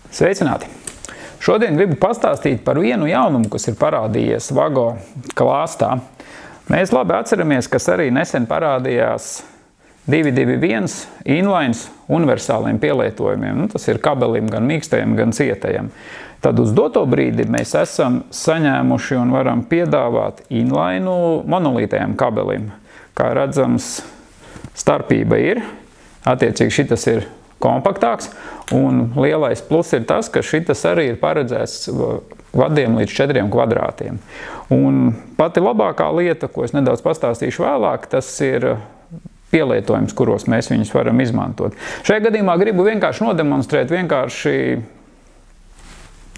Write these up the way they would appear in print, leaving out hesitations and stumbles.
Sveicināti! Šodien gribu pastāstīt par vienu jaunumu, kas ir parādījies Vago klāstā. Mēs labi atceramies, kas arī nesen parādījās 221 inlines universāliem pielietojumiem. Tas ir kabelim gan mīkstajam, gan cietajam. Tad uz doto brīdi mēs esam saņēmuši un varam piedāvāt inline monolītajam kabelim. Kā redzams, starpība ir. Attiecīgi šitas ir kompaktāks, un lielais plus ir tas, ka šitas arī ir paredzēts vadiem līdz 4 kvadrātiem. Un pati labākā lieta, ko es nedaudz pastāstīšu vēlāk, tas ir pielietojums, kuros mēs viņus varam izmantot. Šajā gadījumā gribu vienkārši nodemonstrēt,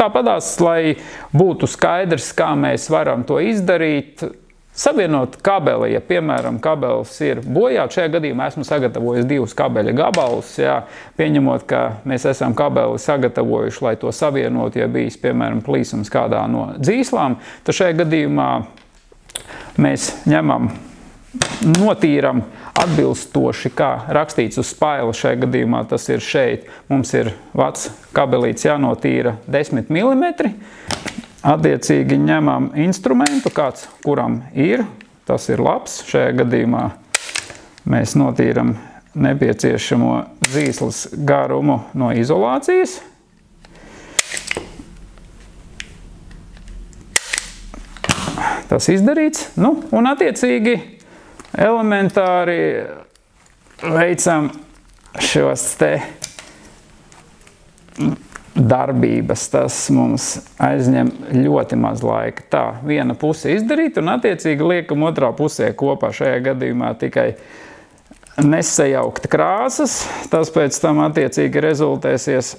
tāpatās, lai būtu skaidrs, kā mēs varam to izdarīt. Savienot kabeli, ja piemēram kabelis ir bojāts, šajā gadījumā esmu sagatavojis 2 kabeļa gabalus, pieņemot, ka mēs esam kabeli sagatavojuši, lai to savienot, ja bijis, piemēram, plīsums kādā no dzīslām, tad šajā gadījumā mēs ņemam, notīram atbilstoši, kā rakstīts uz spaila, šajā gadījumā tas ir šeit, mums ir vats kabelīts jānotīra 10 mm, attiecīgi ņemam instrumentu, kāds kuram ir, tas ir labs. Šajā gadījumā mēs notīram nepieciešamo dzīslas garumu no izolācijas. Tas izdarīts. Un attiecīgi elementāri veicam šos te darbības, tas mums aizņem ļoti maz laika. Tā, viena puse izdarīt un attiecīgi liekam otrā pusē kopā. Šajā gadījumā tikai nesajaukt krāsas, tas pēc tam attiecīgi rezultēsies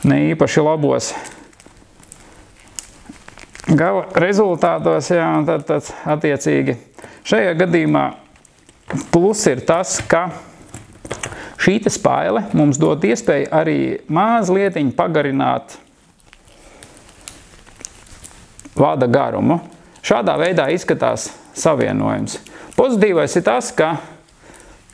ne īpaši labos gala rezultātos, un tad attiecīgi šajā gadījumā plus ir tas, ka šī spaile mums dod iespēju arī mazlietiņ pagarināt vada garumu. Šādā veidā izskatās savienojums. Pozitīvais ir tas, ka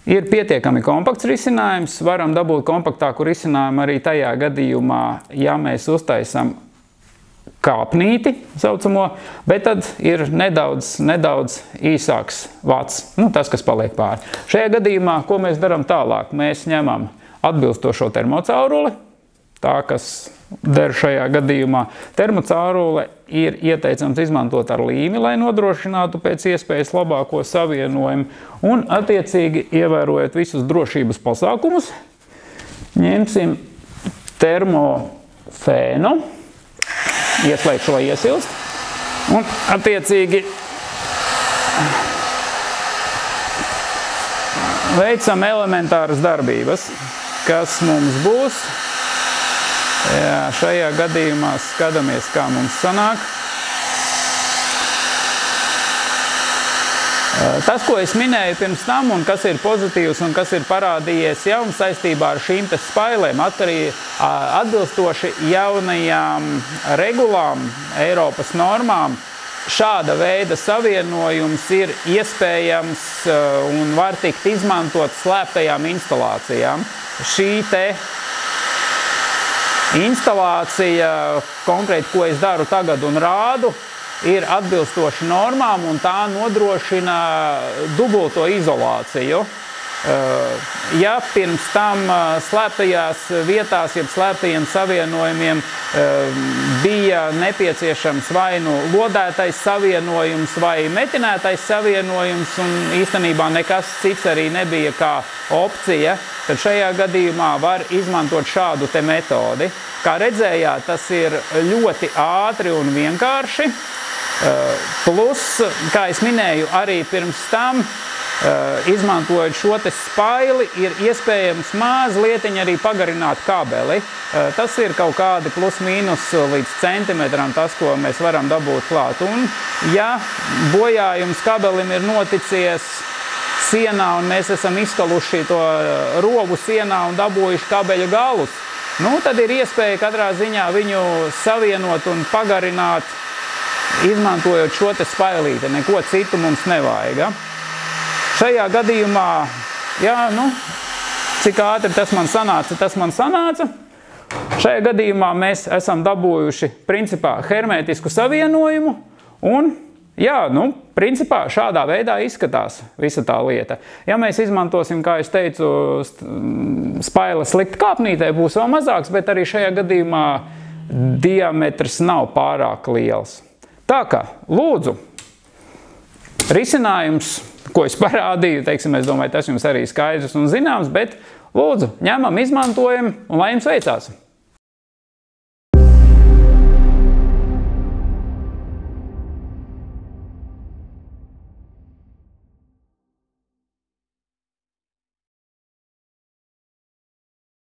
ir pietiekami kompakts risinājums. Varam dabūt kompaktāku risinājumu arī tajā gadījumā, ja mēs uztaisam kāpnīti, saucamo, bet tad ir nedaudz īsāks vats, tas, kas paliek pāri. Šajā gadījumā, ko mēs darām tālāk? Mēs ņemam atbilstošo termocauruli, tā, kas der šajā gadījumā. Termocaurule ir ieteicams izmantot ar līmi, lai nodrošinātu pēc iespējas labāko savienojumu, un attiecīgi ievērojot visus drošības pasākumus, ņemsim termofēnu, ieslēgšu, lai iesilst, un attiecīgi veicam elementāras darbības, kas mums būs. Šajā gadījumā skatāmies, kā mums sanāk. Tas, ko es minēju pirms tam, un kas ir pozitīvs un kas ir parādījies jau saistībā ar šīm spailēm, atbilstoši jaunajām regulām, Eiropas normām, šāda veida savienojums ir iespējams un var tikt izmantot slēptajām instalācijām. Šī te instalācija, konkrēti, ko es daru tagad un rādu, ir atbilstoši normām, un tā nodrošina dubulto izolāciju. Ja pirms tam slēptajās vietās, jeb slēptajiem savienojumiem bija nepieciešams vai lodētais savienojums vai metinētais savienojums, un īstenībā nekas cits arī nebija kā opcija, tad šajā gadījumā var izmantot šādu te metodi. Kā redzējāt, tas ir ļoti ātri un vienkārši. Plus, kā es minēju, arī pirms tam, izmantojot šo te spaili, ir iespējams mazlietiņ arī pagarināt kabeli. Tas ir kaut kādi plus mīnus līdz centimetram, tas, ko mēs varam dabūt klāt. Un, ja bojājums kabelim ir noticies sienā, un mēs esam izkaluši to rogu sienā un dabūjuši kabeļu galus, tad ir iespēja katrā ziņā viņu savienot un pagarināt, izmantojot šo te spailīti. Neko citu mums nevajag. Šajā gadījumā, cik ātri tas man sanāca, Šajā gadījumā mēs esam dabūjuši principā hermētisku savienojumu un, jā, principā šādā veidā izskatās visa tā lieta. Ja mēs izmantosim, kā es teicu, spailes likt kāpnītē, būs vēl mazāks, bet arī šajā gadījumā diametrs nav pārāk liels. Tā kā, lūdzu, risinājums, ko es parādīju, teiksim, es domāju, tas jums arī skaidrs un zināms, bet lūdzu, ņemam, izmantojam un lai jums veicās!